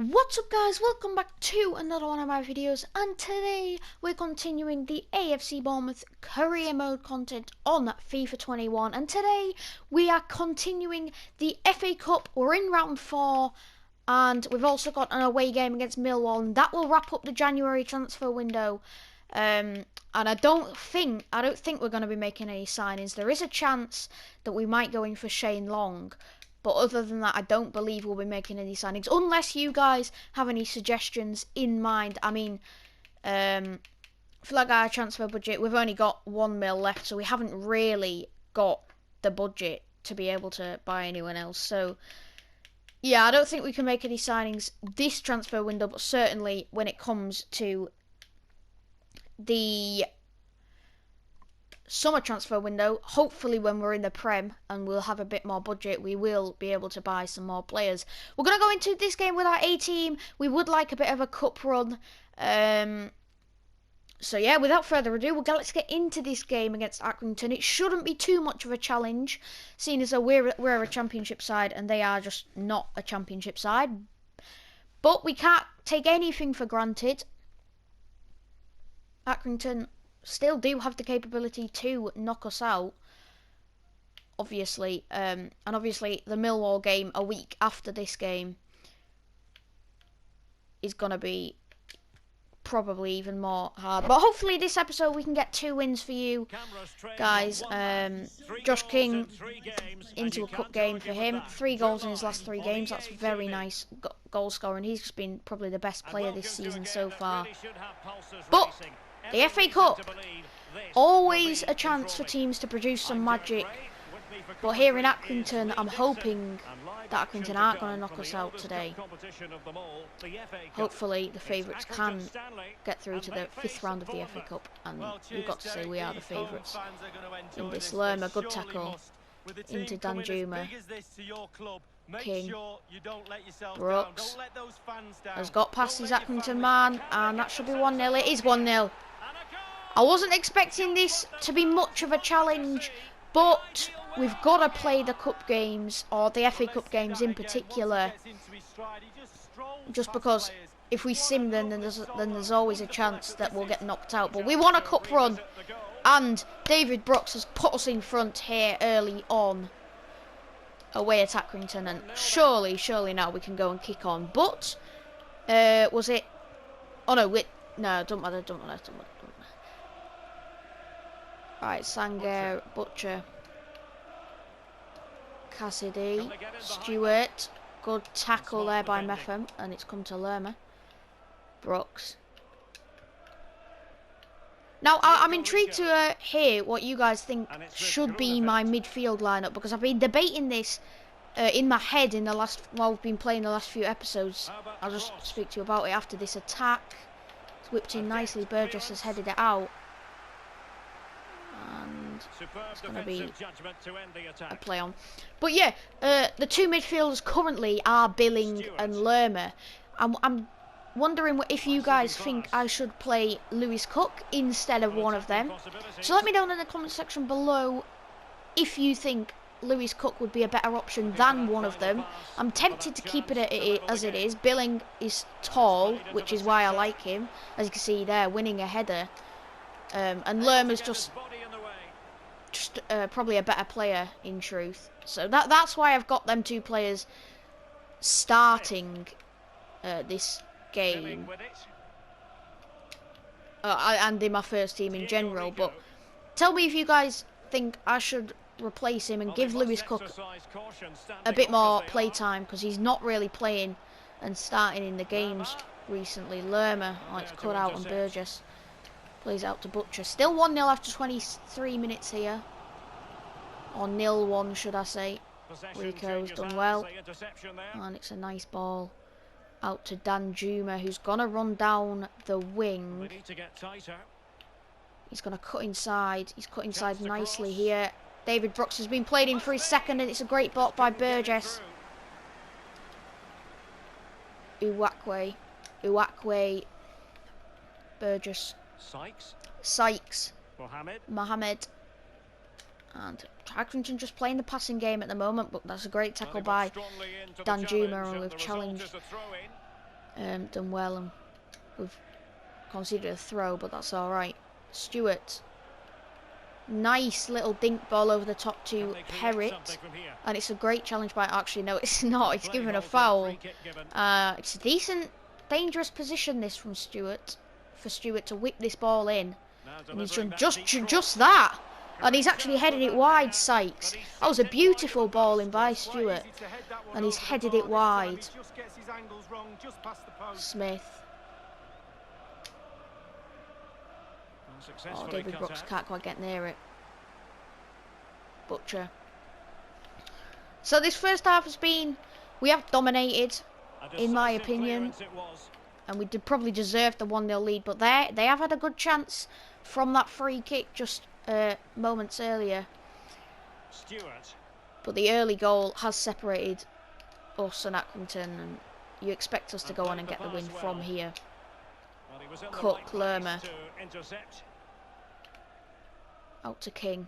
What's up guys, welcome back to another one of my videos, and today we're continuing the AFC Bournemouth career mode content on FIFA 21, and today we are continuing the FA Cup. We're in round 4 and we've also got an away game against Millwall, and that will wrap up the January transfer window. And I don't think we're going to be making any signings. There is a chance that we might go in for Shane Long. But other than that, I don't believe we'll be making any signings. Unless you guys have any suggestions in mind. I mean, for like our transfer budget, we've only got 1 mil left. So we haven't really got the budget to be able to buy anyone else. So, yeah, I don't think we can make any signings this transfer window. But certainly when it comes to the summer transfer window, hopefully when we're in the Prem and we'll have a bit more budget, we will be able to buy some more players. We're going to go into this game with our A team. We would like a bit of a cup run. So yeah, without further ado, let's get into this game against Accrington. It shouldn't be too much of a challenge, seeing as though we're a championship side and they are just not a championship side. But we can't take anything for granted. Accrington still do have the capability to knock us out, obviously, and obviously the Millwall game a week after this game is going to be probably even more hard. But hopefully this episode we can get 2 wins for you guys. Josh King into a cup game for him, 3 goals in his last 3 games. That's very nice goal scoring. He's been probably the best player this season so far. But the FA Cup, always a chance for teams to produce some magic. But here in Accrington, I'm hoping that Accrington aren't going to knock us out today. Hopefully the favourites can get through to the 5th round of the FA Cup. And we've got to say we are the favourites in this. Lerma, good tackle into Danjuma. King, Brooks has got past his Accrington man, and that should be 1-0. It is 1-0. I wasn't expecting this to be much of a challenge, but we've got to play the cup games, or the FA Cup games in particular, just because if we sim them, then there's always a chance that we'll get knocked out. But we want a cup run, and David Brooks has put us in front here early on away at Accrington, and surely now we can go and kick on. But was it? Oh no, no, don't matter. Right, Sanger, Butcher, Cassidy, Stewart, good tackle there by Meffam, and it's come to Lerma. Brooks. Now, I'm intrigued to hear what you guys think should be my midfield lineup, because I've been debating this in my head while we've been playing the last few episodes. I'll just speak to you about it after this attack. It's whipped in nicely. Burgess has headed it out. And it's going to be a play on. But yeah, the 2 midfielders currently are Billing and Lerma. I'm wondering if you guys think I should play Lewis Cook instead of one of them. So let me know in the comment section below if you think Lewis Cook would be a better option than one of them. I'm tempted to keep it as it is. Billing is tall, which is why I like him. As you can see there, winning a header. And Lerma's just probably a better player in truth. So that's why I've got them 2 players starting this game, and in my first team in general. But tell me if you guys think I should replace him and give Lewis Cook a bit more play time, because he's not really playing and starting in the games recently. Lerma, it's cut out, and Burgess plays out to Butcher. Still 1-0 after 23 minutes here, or 0-1 should I say. Rico's done well, and it's a nice ball out to Danjuma, who's gonna run down the wing. He's gonna cut inside. He's cut inside nicely here. David Brooks has been played in for his second, and it's a great block by Burgess. Uwakwe, Burgess, Sykes, Mohamed, and Accrington just playing the passing game at the moment, but that's a great tackle by Danjuma, and we've challenged done well, and we've conceded a throw, but that's alright. Stewart. Nice little dink ball over the top to Perrott, and it's a great challenge by, actually no it's not, it's given a foul. It's a decent, dangerous position this from Stewart, for Stewart to whip this ball in, and he's done just that, and he's actually headed it wide. Sykes, that was a beautiful ball in by Stewart, and he's headed it wide. Smith. Oh, David Brooks can't quite get near it. Butcher. So this first half has been, we have dominated, in my opinion, and we probably deserved the 1-0 lead, but they have had a good chance from that free kick just moments earlier. But the early goal has separated us and Accrington, and you expect us to go on and get the win from here. Cook, Lerma. Out to King.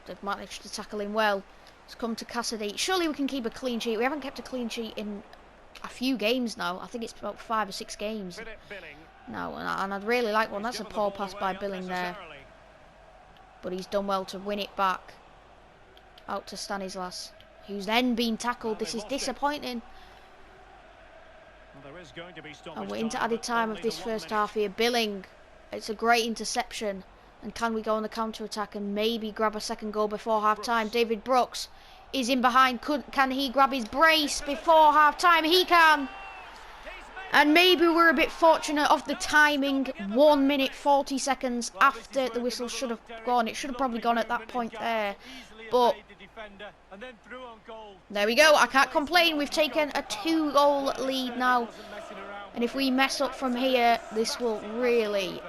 They've managed to tackle him well. It's come to Cassidy. Surely we can keep a clean sheet. We haven't kept a clean sheet in a few games now. I think it's about 5 or 6 games now, and I'd really like one. That's a poor pass by Billing there, but he's done well to win it back. Out to Stanislas, who's then been tackled. This is disappointing. And we're into added time of this first half here. Billing, it's a great interception. And can we go on the counter-attack and maybe grab a second goal before half-time? David Brooks is in behind. Can he grab his brace before half-time? He can. And maybe we're a bit fortunate of the timing. 1 minute 40 seconds after the whistle should have gone. It should have probably gone at that point there. But there we go. I can't complain. We've taken a 2-goal lead now. And if we mess up from here, this will really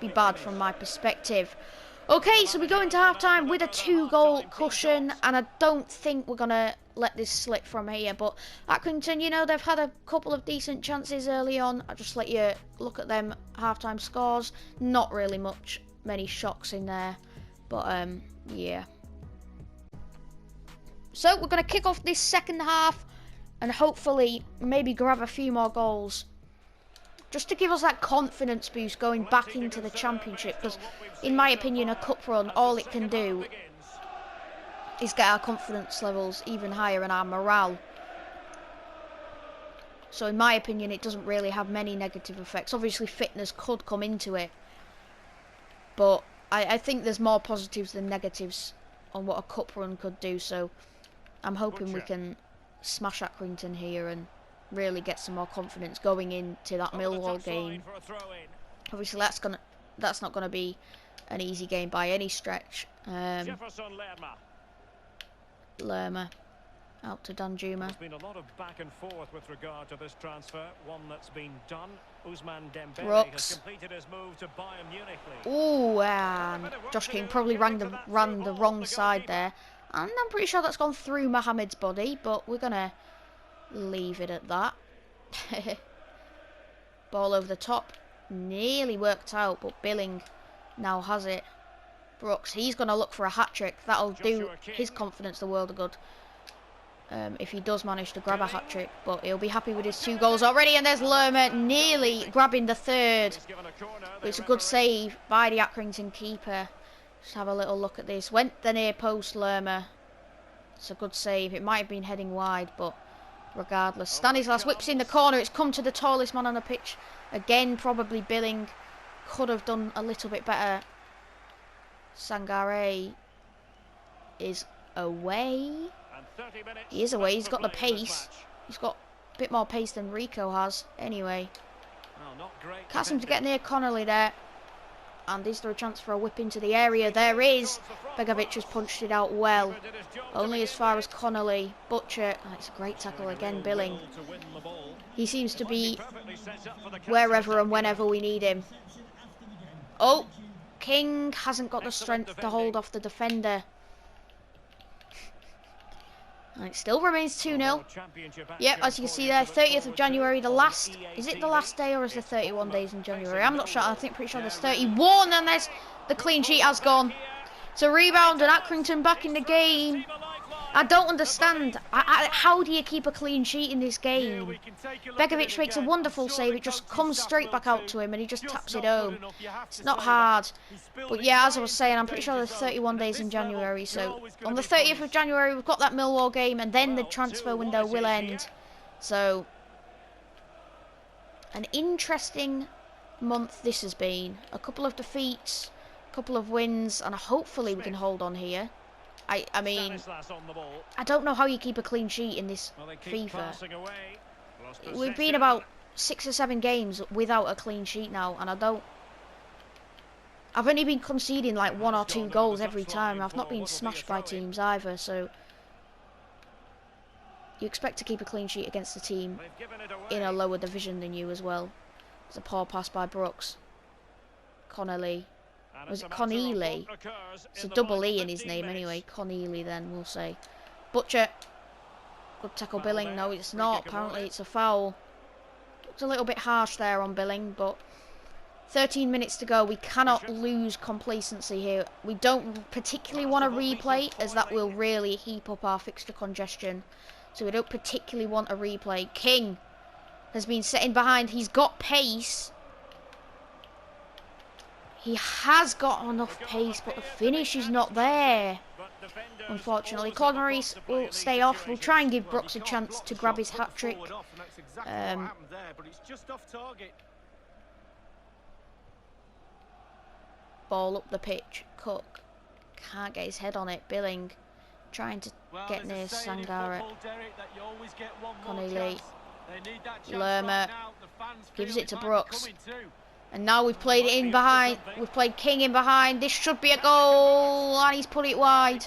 be bad from my perspective. Okay, so we go into half-time with a 2-goal cushion, and I don't think we're going to let this slip from here. But Accrington, you know, they've had a couple of decent chances early on. I'll just let you look at them half-time scores. Not really many shocks in there, but yeah. So we're going to kick off this second half and hopefully maybe grab a few more goals, just to give us that confidence boost going back into the Championship, because in my opinion a cup run, all it can do is get our confidence levels even higher and our morale. So in my opinion it doesn't really have many negative effects. Obviously fitness could come into it, but I think there's more positives than negatives on what a cup run could do. So I'm hoping we can smash Accrington here and really get some more confidence going into that Millwall game. Obviously that's not gonna be an easy game by any stretch. Lerma out to Danjuma. There's been a lot of back and forth with regard to this transfer. One that's been done. Ousmane Dembele Brooks has completed his move to Bayern Munich. Ooh, and Josh King probably ran the wrong side there. And I'm pretty sure that's gone through Mohamed's body, but we're gonna leave it at that. Ball over the top, nearly worked out, but Billing now has it. Brooks, he's gonna look for a hat-trick. That'll do his confidence the world of good if he does manage to grab a hat-trick, but he'll be happy with his 2 goals already. And there's Lerma nearly grabbing the 3rd. It's a good save by the Accrington keeper. Just have a little look at this. Went the near post, Lerma. It's a good save. It might have been heading wide, but regardless. Stanislas whips in the corner. It's come to the tallest man on the pitch. Again, probably Billing could have done a little bit better. Sangare is away. He is away. He's got the pace. He's got a bit more pace than Rico has. Anyway. Can't seem to get near Connolly there. And is there a chance for a whip into the area? There is. Begovic has punched it out well. Only as far as Connolly. Butcher. Oh, it's a great tackle again, Billing. He seems to be wherever and whenever we need him. Oh, King hasn't got the strength to hold off the defender. And it still remains 2-0. Yep, as you can see there, 30th of January, the last... Is it the last day or is there 31 days in January? I'm not sure. I think pretty sure there's 31, and there's the clean sheet has gone. It's a rebound and Accrington back in the game. I don't understand. How do you keep a clean sheet in this game? Begovic makes a wonderful save. It just comes straight back out to him and he just taps it home. It's not hard. But yeah, as I was saying, I'm pretty sure there's 31 days in January. So on the 30th of January, we've got that Millwall game and then the transfer window will end. So an interesting month this has been. A couple of defeats, a couple of wins, and hopefully we can hold on here. I mean, I don't know how you keep a clean sheet in this FIFA. We've been about 6 or 7 games without a clean sheet now, and I've only been conceding like 1 or 2 goals every time. I've not been smashed by teams either, so you expect to keep a clean sheet against a team in a lower division than you as well. It's a poor pass by Brooks. Connolly. Was it Conneely? It's a double E in his name anyway. Conneely then, we'll say. Butcher. Good tackle Billing. No, it's not. Apparently it's a foul. It's a little bit harsh there on Billing, but 13 minutes to go. We cannot lose complacency here. We don't particularly want to replay, as that will really heap up our fixture congestion. So we don't particularly want a replay. King has been sitting behind. He's got pace. He has got enough pace, but the finish is not there. Unfortunately, Claude Maurice will stay off. We'll try and give Brooks a chance to grab his hat-trick. Ball up the pitch. Cook can't get his head on it. Billing trying to get near Sangara. Connolly. Lerma gives it to Brooks. And now we've played it in behind. We've played King in behind. This should be a goal. And he's put it wide.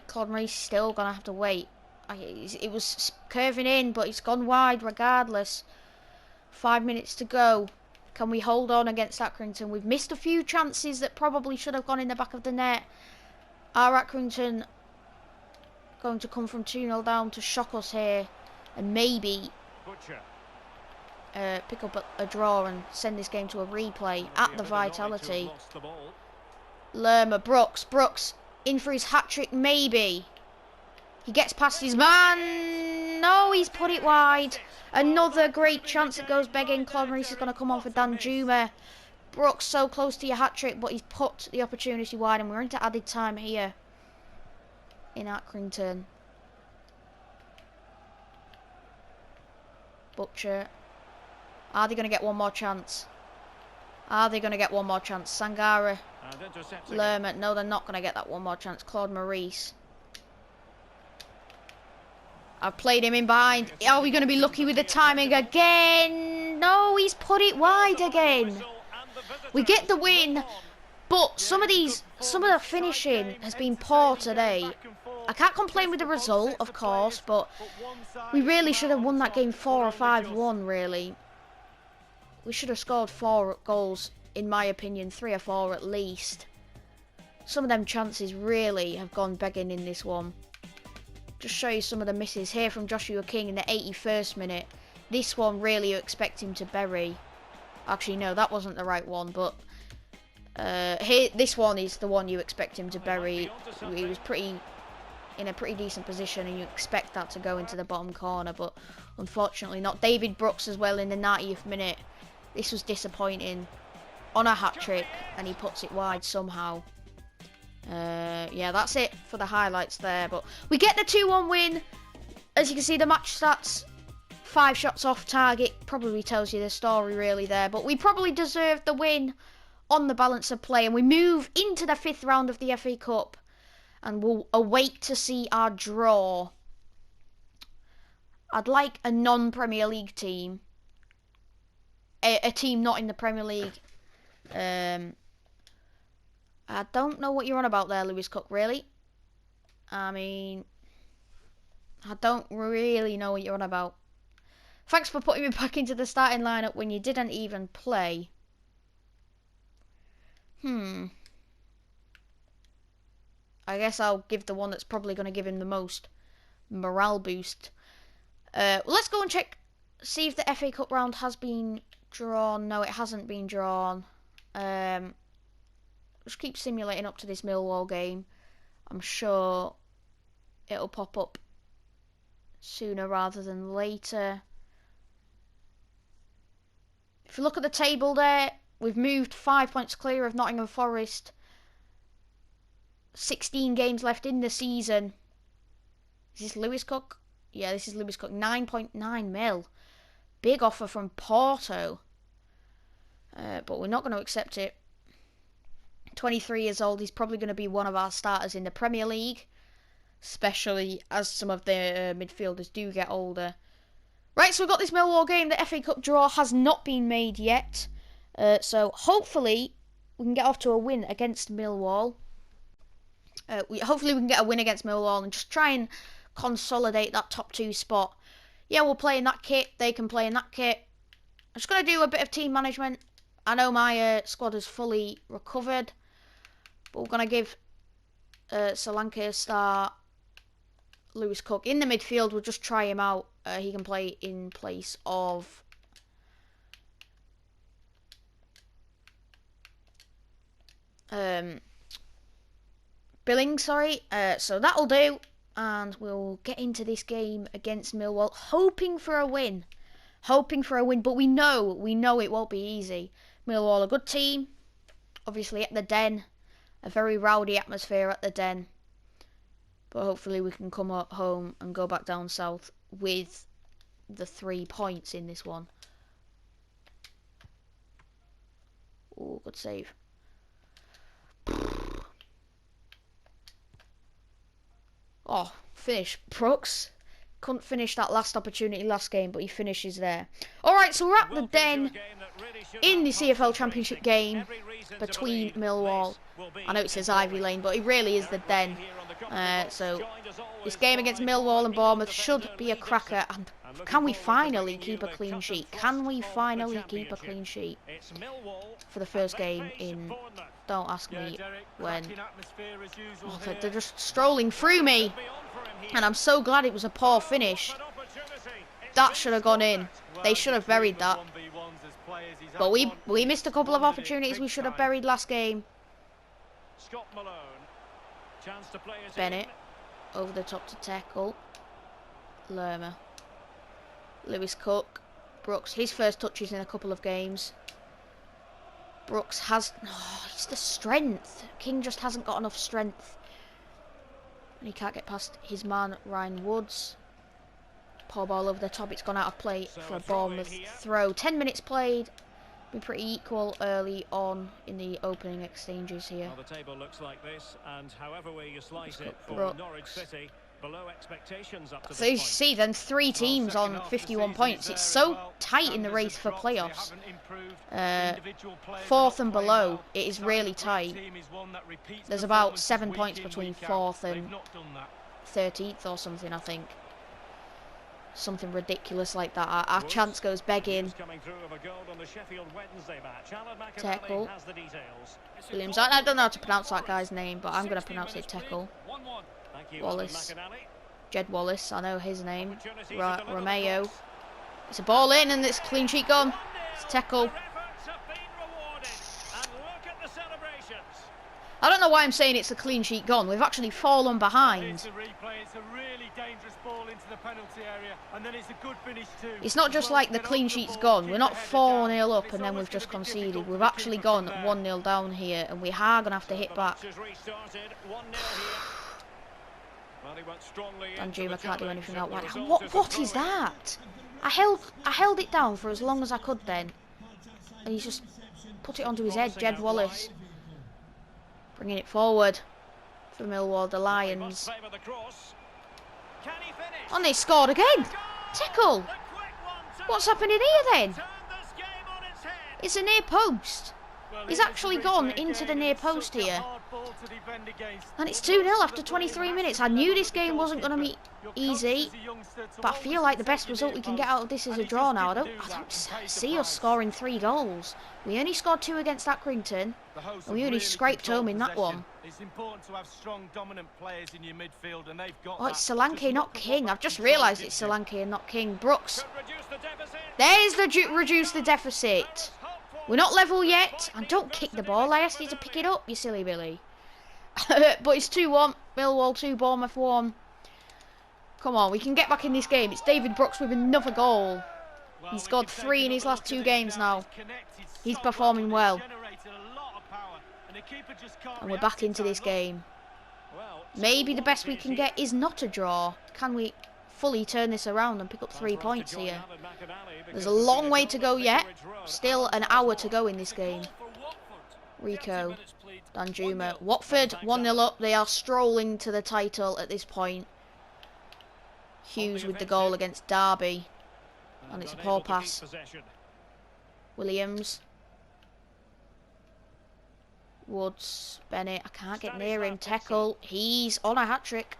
Claude Maurice still going to have to wait. It was curving in, but it's gone wide regardless. 5 minutes to go. Can we hold on against Accrington? We've missed a few chances that probably should have gone in the back of the net. Are Accrington going to come from 2-0 down to shock us here? And maybe pick up a draw and send this game to a replay at the Vitality. Lerma, Brooks in for his hat-trick, maybe. He gets past his man. No, he's put it wide. Another great chance. It goes begging. Claude Maurice is going to come on for Dan Juma. Brooks so close to your hat-trick, but he's put the opportunity wide, and we're into added time here in Accrington. Butcher. Are they going to get one more chance? Are they going to get one more chance? Sangara. Lerma. No, they're not going to get that one more chance. Claude Maurice. I've played him in behind. Are we going to be lucky with the timing again? No, he's put it wide again. We get the win, but some of the finishing has been poor today. I can't complain with the result, of course, but we really should have won that game 4 or 5-1, really. We should have scored 4 goals, in my opinion, 3 or 4 at least. Some of them chances really have gone begging in this one. Just show you some of the misses here from Joshua King in the 81st minute. This one really you expect him to bury. Actually, no, that wasn't the right one, but here, this one is the one you expect him to bury. He was in a pretty decent position, and you expect that to go into the bottom corner, but unfortunately not. David Brooks as well in the 90th minute. This was disappointing. On a hat-trick, and he puts it wide somehow. Yeah, that's it for the highlights there, but we get the 2-1 win. As you can see, the match stats, 5 shots off target, probably tells you the story really there, but we probably deserved the win on the balance of play, and we move into the 5th round of the FA Cup, and we'll await to see our draw. I'd like a non-Premier League team, a team not in the Premier League. I don't know what you're on about there, Lewis Cook, really. I mean, I don't really know what you're on about. Thanks for putting me back into the starting lineup when you didn't even play. I guess I'll give the one that's probably going to give him the most morale boost. Well, let's go and check, see if the FA Cup round has been drawn. No, it hasn't been drawn. just keep simulating up to this Millwall game. I'm sure it'll pop up sooner rather than later. If you look at the table there, we've moved 5 points clear of Nottingham Forest. 16 games left in the season. Is this Lewis Cook? Yeah, this is Lewis Cook. 9.9 mil. Big offer from Porto. But we're not going to accept it. 23 years old. He's probably going to be one of our starters in the Premier League. Especially as some of the midfielders do get older. Right, so we've got this Millwall game. The FA Cup draw has not been made yet. So hopefully we can get off to a win against Millwall. Hopefully we can get a win against Millwall and just try and consolidate that top 2 spot. Yeah, we'll play in that kit. They can play in that kit. I'm just going to do a bit of team management. I know my squad is fully recovered. But we're going to give Sri Lanka a start. Lewis Cook in the midfield. We'll just try him out. He can play in place of Billing, sorry. So that'll do. And we'll get into this game against Millwall, hoping for a win. But we know it won't be easy. Millwall, a good team. Obviously at the Den. A very rowdy atmosphere at the Den. But hopefully we can come home and go back down south with the 3 points in this one. Oh, good save. Oh, finish. Brooks couldn't finish that last opportunity last game, but he finishes there. Alright, so we're at the Den in the CFL Championship game between Millwall. I know it says Ivy Lane, but it really is the Den. So this game against Millwall and Bournemouth should be a cracker. And can we finally keep a clean sheet? Can we finally keep a clean sheet for the first game in... Don't ask me when. Oh, they're just strolling through me. And I'm so glad it was a poor finish. That should have gone in. They should have buried that. But we missed a couple of opportunities we should have buried last game. Bennett. Over the top to tackle. Lerma. Lewis Cook. Brooks. His first touches in a couple of games. Brooks has... Oh, it's the strength. King just hasn't got enough strength. And he can't get past his man, Ryan Woods. Poor ball over the top. It's gone out of play for a Bournemouth throw. 10 minutes played. Been pretty equal early on in the opening exchanges here. Well, the table looks like this, and however way you slice it for Brooks. Norwich City, below expectations up to So this you point. see then 3 teams on 51 points. It's so tight in the race for playoffs. 4th and below, it is really tight. There's about 7 points between 4th and 13th or something, I think. Something ridiculous like that. Our chance goes begging. Tackle. Williams. I don't know how to pronounce that guy's name, but I'm going to pronounce it Tackle. Wallace. Jed Wallace, I know his name. Romeo. It's a ball in and it's clean sheet gone. It's tackle. I don't know why I'm saying it's a clean sheet gone. We've actually fallen behind. It's not just like the clean sheet's gone. We're not 4-0 up and then we've just conceded. We've actually gone 1-0 down here and we are going to have to hit back. Danjuma can't do anything out wide. What is that? I held it down for as long as I could then. And he's just put it onto his head. Jed Wallace. Bringing it forward for Millwall, the Lions. And they scored again. Tackle. What's happening here then? It's a near post. He's actually gone into the near post here. And it's 2-0 after 23 minutes. I knew this game wasn't going to be easy, but I feel like the best result we can get out of this is a draw now. I don't see us scoring 3 goals. We only scored 2 against Accrington, and we only scraped home in that one. Oh, it's Sri Lanka, not King. I've just realised it's Sri Lanka and not King. Brooks. There's the reduce the deficit. We're not level yet. And don't kick the ball. I asked you to pick it up, you silly Billy. But it's 2-1. Millwall 2, Bournemouth 1. Come on, we can get back in this game. It's David Brooks with another goal. He's scored 3 in his last 2 games now. He's performing well. And we're back into this game. Maybe the best we can get is not a draw. Can we fully turn this around and pick up 3 points here? There's a long way to go yet. Still an hour to go in this game. Rico, Danjuma. Watford 1-0 up. They are strolling to the title at this point. Hughes with the goal against Derby. And it's a poor pass. Williams. Woods. Bennett. I can't get near him. Teckle. He's on a hat-trick.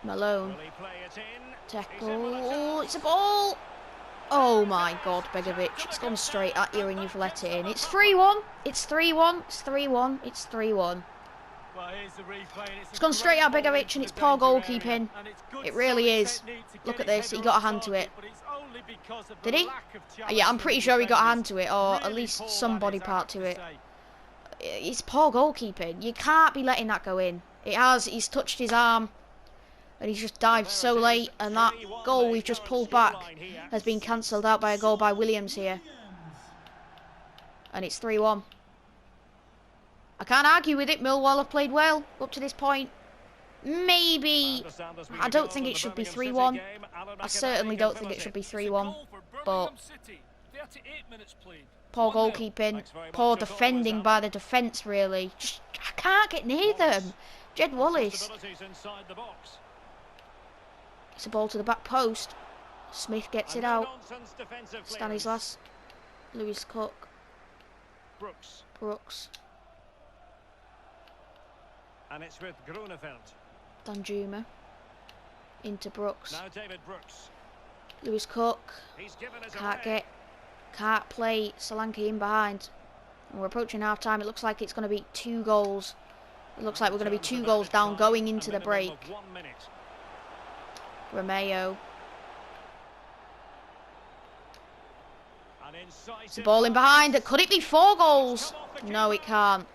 Malone. Teckle. Oh, it's a ball. Oh my God, Begovic. It's gone straight at you and you've let it in. It's 3-1. It's 3-1. It's 3-1. It's 3-1. It's gone straight at Begovic and it's poor goalkeeping. It really is. Look at this. He got a hand to it. Did he? Yeah, I'm pretty sure he got a hand to it, or at least some body part to it. It's poor goalkeeping. You can't be letting that go in. It has. He's touched his arm. And he's just dived so late. And that goal we've just pulled back has been cancelled out by a goal by Williams here. And it's 3-1. I can't argue with it. Millwall have played well up to this point. Maybe. I don't think it should be 3-1. I certainly don't think it should be 3-1. But poor goalkeeping. Poor defending by the defence, really. Just, I can't get near them. Jed Wallace. It's a ball to the back post. Smith gets it out. Stanislas. Lewis Cook. Brooks. And it's with Grunewald. Danjuma. Into Brooks. Now David Brooks. Lewis Cook. Can't play Solanke in behind. And we're approaching half time. It looks like it's going to be 2 goals. It looks like we're going to be 2 goals down going into the break. Romeo. It's a ball in behind. Could it be 4 goals? No, it can't.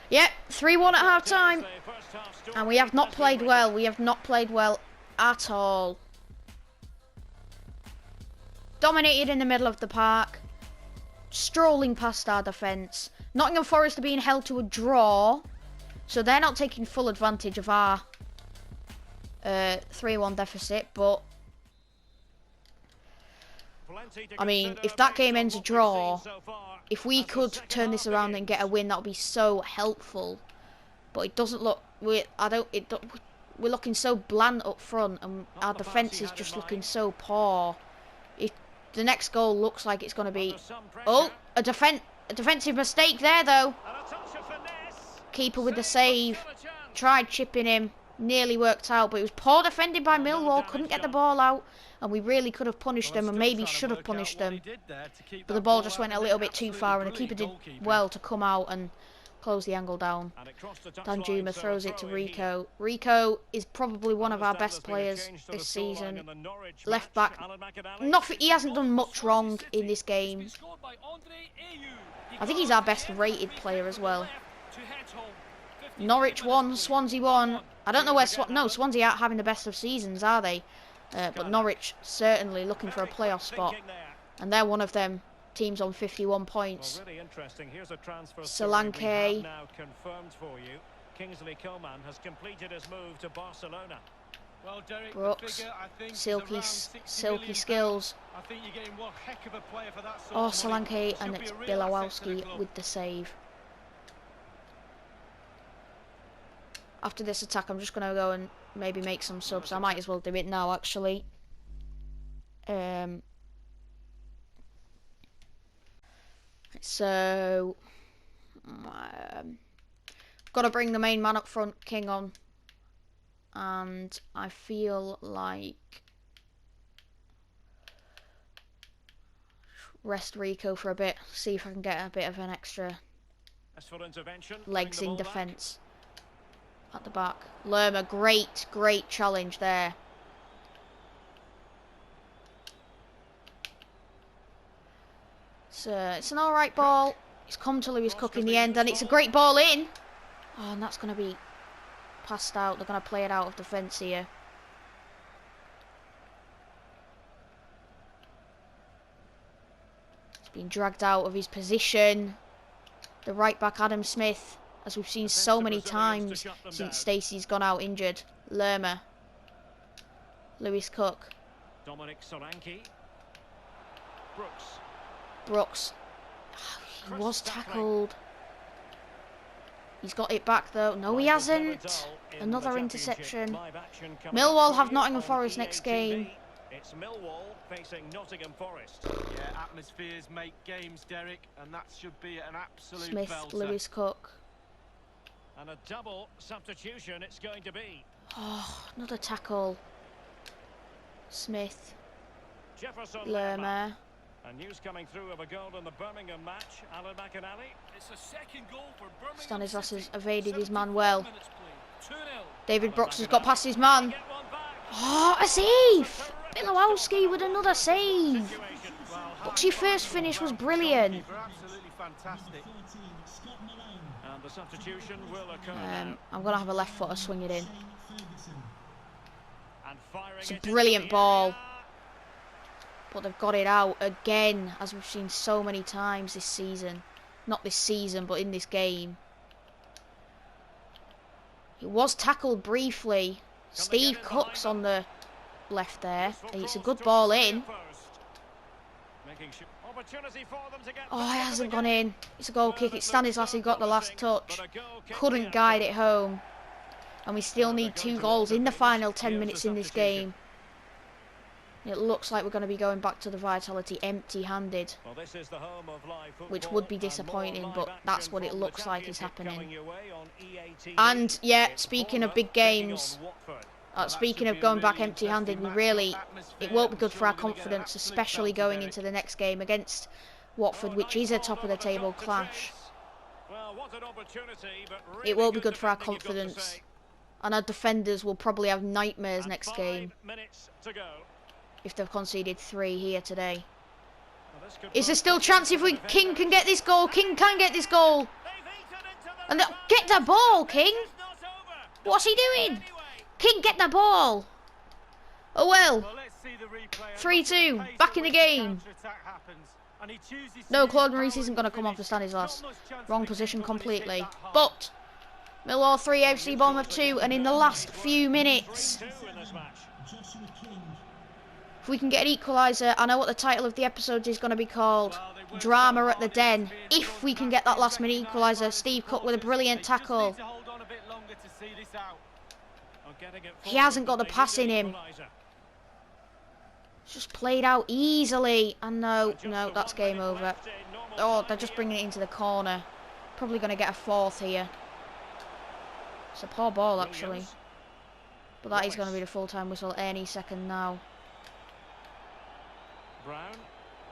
Yep, 3-1 at half time. And we have not played well. We have not played well at all. Dominated in the middle of the park. Strolling past our defence. Nottingham Forest are being held to a draw. So they're not taking full advantage of our 3-1 deficit. But, I mean, if that game ends a draw, if we could turn this around and get a win, that would be so helpful. But it doesn't look. We're looking so bland up front, and our defence is just looking so poor. The next goal looks like it's going to be. Oh, a defensive mistake there, though. Keeper with the save. Tried chipping him. Nearly worked out, but it was poor defending by Millwall. Couldn't get the ball out, and we really could have punished them, and maybe should have punished them. But the ball just went a little bit too far, and the keeper did well to come out and close the angle down. Danjuma throws it to Rico. Rico is probably one of our best players this season. Left back. He hasn't done much wrong in this game. I think he's our best rated player as well. Norwich 1, Swansea 1. I don't know where Swansea aren't having the best of seasons, are they? But Norwich certainly looking for a playoff spot. And they're one of them teams on 51 points. Really interesting. Here's a transfer Solanke. now confirmed for you. Kingsley Coman has completed his move to Barcelona. Well, Derek, Brooks, silky skills. I think you're getting one heck of a player for that sort Oh, of money. Solanke, and it's Bilawowski with the save. After this attack, I'm just going to go and maybe make some subs. I might as well do it now, actually. So, got to bring the main man up front, King, on. And I feel like rest Rico for a bit. See if I can get a bit of an extra legs in defence. At the back. Lerma, great challenge there. It's an alright ball. It's come to Lewis Cook in the end, and it's a great ball in. Oh, and that's going to be passed out. They're going to play it out of defence here. He's been dragged out of his position. The right back, Adam Smith, as we've seen so many times since Stacey's gone out injured. Lerma. Lewis Cook. Dominic Solanke. Brooks. He was tackled. He's got it back though. No, he hasn't. Another interception. Millwall have Nottingham Forest next game. It's Millwall facing Nottingham Forest. Yeah, atmospheres make games, Derek, and that should be an absolute Smith, belter. Lewis Cook. And a double substitution it's going to be. Oh, another tackle. Smith. Jefferson Lerma. And news coming through of a goal in the Birmingham match. Alan McInally. It's a second goal for Birmingham Stanislas has City. evaded his man well. 2-0. David Brooks has got past his man. Oh, a save! Bilowski with another save. Brooks' first finish was brilliant. Absolutely fantastic. And the substitution will occur now. I'm going to have a left footer swing it in. And firing It's a it into brilliant the ball. area. But they've got it out again, as we've seen so many times this season. Not this season, but in this game. He was tackled briefly. Steve Cook's on the left there. And it's a good ball in. Oh, it hasn't gone in. It's a goal kick. It's Stanislas who got the last touch. Couldn't guide it home. And we still need 2 goals in the final 10 minutes in this game. It looks like we're going to be going back to the Vitality empty-handed, which would be disappointing, but that's what it looks like is happening. And yeah, speaking of big games, speaking of going back empty-handed, it won't be good for our confidence, especially going into the next game against Watford, which is a top-of-the-table clash. It won't be good for our confidence, and our defenders will probably have nightmares next game. If they've conceded 3 here today. Is there still a chance if King can get this goal? King can get this goal. And get the ball, King. What's he doing? King, get the ball. Oh well. 3-2. Back in the game. No, Claude Maurice isn't going to come on for Stanislas. Wrong position completely. But Millwall 3, AFC Bournemouth 2. And in the last few minutes, if we can get an equaliser, I know what the title of the episode is going to be called. Drama at the Den. If we can get that last minute equaliser. Steve Cook with a brilliant tackle. He hasn't got the pass in him. It's just played out easily. And no, that's game over. Oh, they're just bringing it into the corner. Probably going to get a 4th here. It's a poor ball, actually. But that is going to be the full-time whistle any second now. Brown,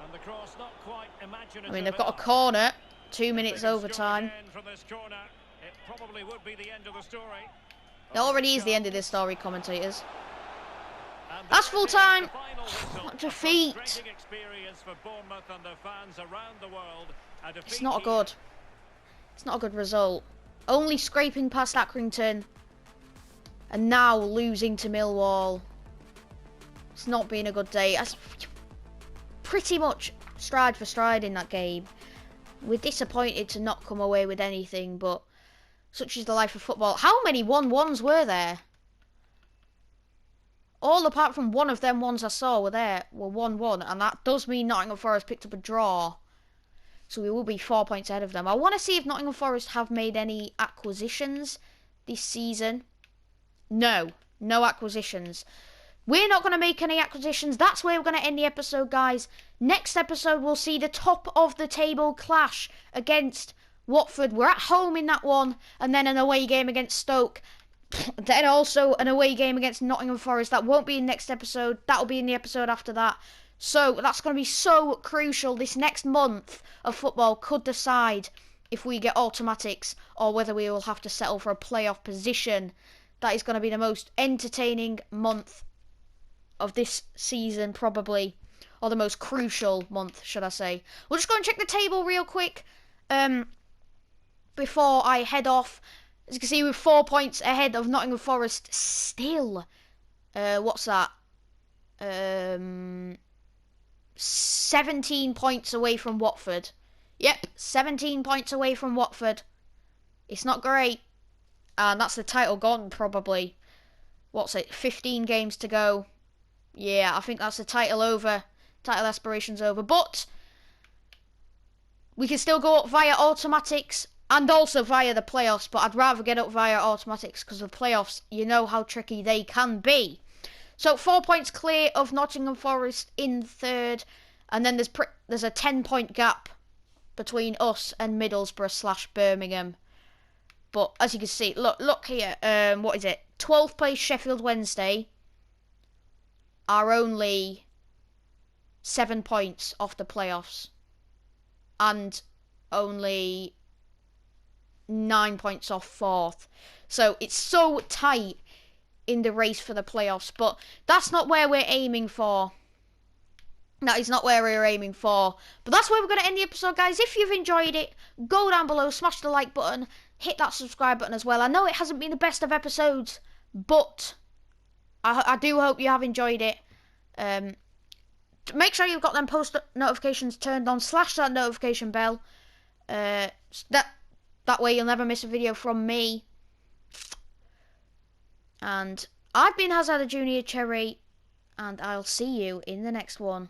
and the cross not quite imaginative. I mean, they've got a corner, 2 minutes overtime. From this corner, it probably would be the end of the story. It already is the end of this story, commentators. That's full time. What defeat. It's not good. It's not a good result. Only scraping past Accrington, and now losing to Millwall. It's not been a good day. Pretty much stride for stride in that game. We're disappointed to not come away with anything, but such is the life of football. How many 1-1s were there? All apart from one of them ones I saw were 1-1, and that does mean Nottingham Forest picked up a draw. So we will be 4 points ahead of them. I want to see if Nottingham Forest have made any acquisitions this season. No acquisitions. We're not going to make any acquisitions. That's where we're going to end the episode, guys. Next episode, we'll see the top of the table clash against Watford. We're at home in that one. And then an away game against Stoke. Then also an away game against Nottingham Forest. That won't be in next episode. That'll be in the episode after that. So that's going to be so crucial. This next month of football could decide if we get automatics or whether we will have to settle for a playoff position. That is going to be the most entertaining month of this season, probably. or the most crucial month, should I say. We'll just go and check the table real quick before I head off. As you can see, we're 4 points ahead of Nottingham Forest still. What's that? 17 points away from Watford. Yep, 17 points away from Watford. It's not great. And that's the title gone, probably. What's it? 15 games to go. Yeah, I think that's the title over. Title aspirations over. But we can still go up via automatics and also via the playoffs. But I'd rather get up via automatics because the playoffs, you know how tricky they can be. So 4 points clear of Nottingham Forest in third. And then there's a 10-point gap between us and Middlesbrough/Birmingham. But as you can see, look here. What is it? 12th place Sheffield Wednesday are only 7 points off the playoffs, and only 9 points off fourth. So it's so tight in the race for the playoffs. But that's not where we're aiming for. That is not where we're aiming for. But that's where we're going to end the episode, guys. If you've enjoyed it, go down below, smash the like button, hit that subscribe button as well. I know it hasn't been the best of episodes, but I do hope you have enjoyed it. Make sure you've got them post notifications turned on, slash that notification bell. That way you'll never miss a video from me. And I've been Hazard Junior Cherry, and I'll see you in the next one.